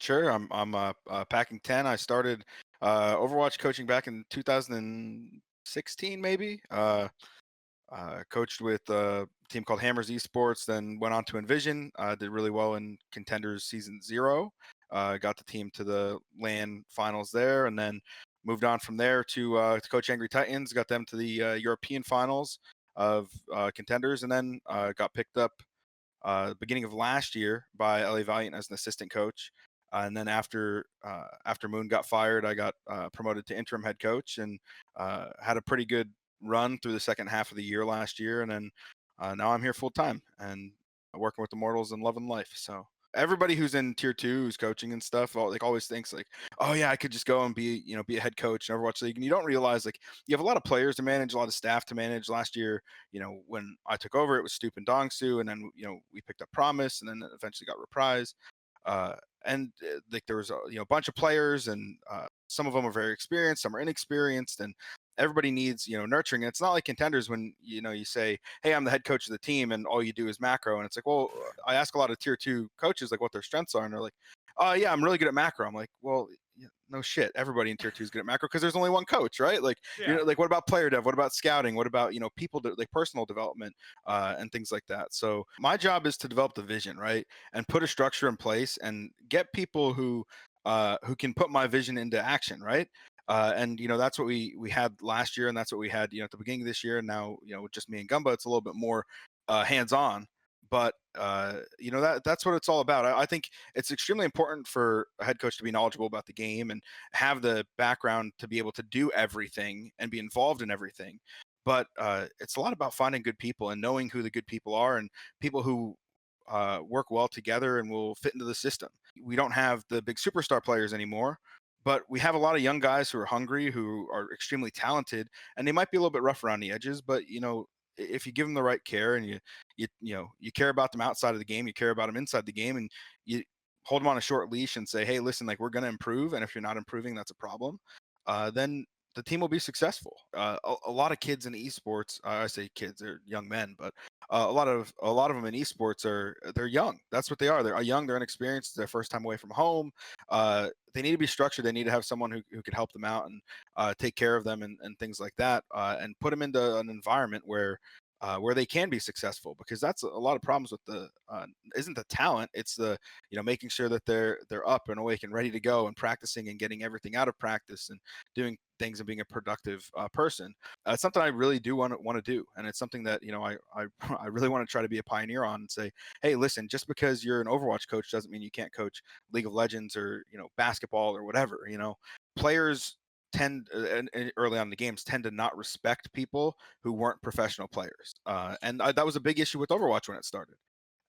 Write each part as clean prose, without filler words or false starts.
Sure. I'm Packing10. I started Overwatch coaching back in 2016, maybe. Coached with a team called Hammers Esports, then went on to Envision. Did really well in Contenders Season 0. Got the team to the LAN finals there, and then moved on from there to coach Angry Titans. Got them to the European finals of Contenders, and then got picked up beginning of last year by LA Valiant as an assistant coach. And then after Moon got fired, I got promoted to interim head coach and had a pretty good run through the second half of the year last year. And then now I'm here full time and working with Immortals and loving life. So everybody who's in tier 2 who's coaching and stuff always thinks like, oh yeah, I could just go and be a head coach in Overwatch League. And you don't realize like you have a lot of players to manage, a lot of staff to manage. Last year, when I took over, it was Stoop and Dongsu, and then we picked up Promise, and then eventually got Reprise. And like there was a bunch of players, and some of them are very experienced, some are inexperienced, and everybody needs nurturing. And it's not like Contenders when you say, hey, I'm the head coach of the team, and all you do is macro. And it's like, well, I ask a lot of tier 2 coaches like what their strengths are, and they're like, yeah, I'm really good at macro. I'm like, well, no shit, everybody in tier 2 is good at macro because there's only one coach, right? Like, like what about player dev, what about scouting, what about people like personal development and things like that. So my job is to develop the vision, right, and put a structure in place and get people who can put my vision into action, right? And that's what we had last year, and that's what we had at the beginning of this year. And now with just me and Gumba, it's a little bit more hands-on. But that's what it's all about. I think it's extremely important for a head coach to be knowledgeable about the game and have the background to be able to do everything and be involved in everything. But it's a lot about finding good people and knowing who the good people are and people who work well together and will fit into the system. We don't have the big superstar players anymore, but we have a lot of young guys who are hungry, who are extremely talented, and they might be a little bit rough around the edges, but if you give them the right care and you care about them outside of the game, you care about them inside the game, and you hold them on a short leash and say, hey, listen, like we're going to improve, and if you're not improving, that's a problem. Then the team will be successful. A lot of kids in esports, I say kids, they're young men, but a lot of them in esports they're young. That's what they are. They're young. They're inexperienced. It's their first time away from home. They need to be structured. They need to have someone who can help them out and take care of them and things like that, and put them into an environment where they can be successful, because that's a lot of problems with the isn't the talent, it's the making sure that they're up and awake and ready to go and practicing and getting everything out of practice and doing things and being a productive person. It's something I really do want to do, and it's something that I really want to try to be a pioneer on and say, hey, listen, just because you're an Overwatch coach doesn't mean you can't coach League of Legends or basketball or whatever. Players tend early on in the games tend to not respect people who weren't professional players, and that was a big issue with Overwatch when it started,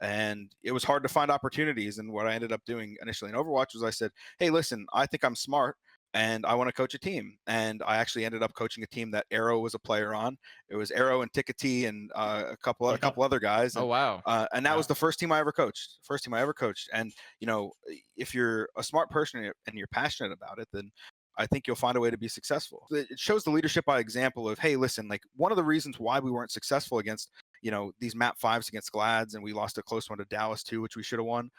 and it was hard to find opportunities. And what I ended up doing initially in Overwatch was I said, hey, listen, I think I'm smart and I want to coach a team. And I actually ended up coaching a team that Arrow was a player on. It was Arrow and Tickety and a couple other guys. And, oh wow! And that was the first team I ever coached. And if you're a smart person and you're passionate about it, then I think you'll find a way to be successful. It shows the leadership by example of, hey, listen, like one of the reasons why we weren't successful against, these map 5s against Glads, and we lost a close one to Dallas too, which we should have won,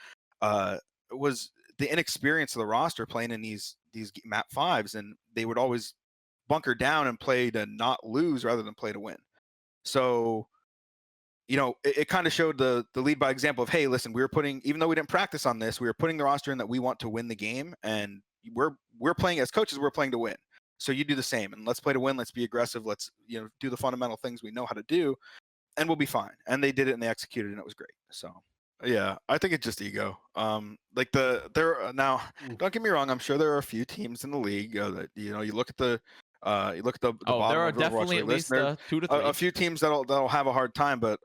was the inexperience of the roster playing in these map 5s, and they would always bunker down and play to not lose rather than play to win. So, it kind of showed the lead by example of, hey, listen, even though we didn't practice on this, we were putting the roster in that we want to win the game, and we're playing as coaches, we're playing to win. So you do the same, and let's play to win. Let's be aggressive. Let's do the fundamental things we know how to do, and we'll be fine. And they did it, and they executed, and it was great. So yeah, I think it's just ego. Like now, don't get me wrong, I'm sure there are a few teams in the league that you look at the bottom. There are of definitely at least 2 to 3. A few teams that'll have a hard time, but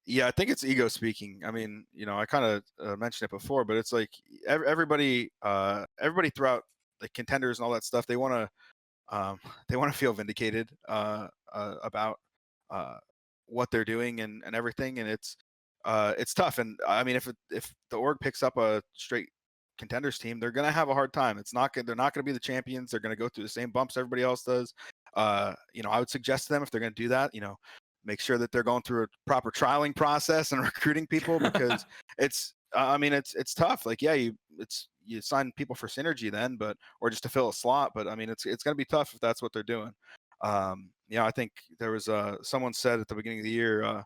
yeah, I think it's ego speaking. I mean, I kind of mentioned it before, but it's like everybody throughout the Contenders and all that stuff, they want to feel vindicated about what they're doing and everything, and it's tough. And I mean, if the org picks up a straight Contenders team, they're gonna have a hard time. They're not gonna be the champions. They're gonna go through the same bumps everybody else does. I would suggest to them, if they're gonna do that, make sure that they're going through a proper trialing process and recruiting people, because it's I mean, it's tough. Like, yeah, you sign people for synergy then, but or just to fill a slot. But I mean, it's gonna be tough if that's what they're doing. I think there was someone said at the beginning of the year,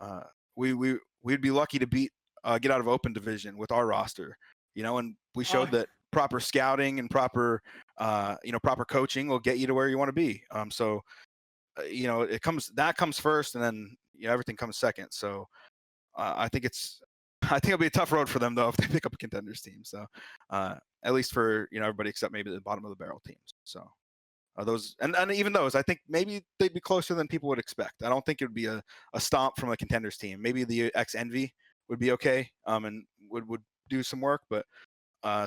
uh, we'd be lucky to get out of open division with our roster, and we showed that proper scouting and proper coaching will get you to where you want to be. So that comes first, and then everything comes second. So I think it'll be a tough road for them though if they pick up a contenders team. So at least for everybody except maybe the bottom of the barrel teams. So those and even those, I think maybe they'd be closer than people would expect. I don't think it would be a stomp from a contenders team. Maybe the ex Envy would be okay, and would do some work, but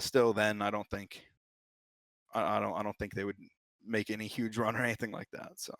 still, then I don't think they would make any huge run or anything like that. So.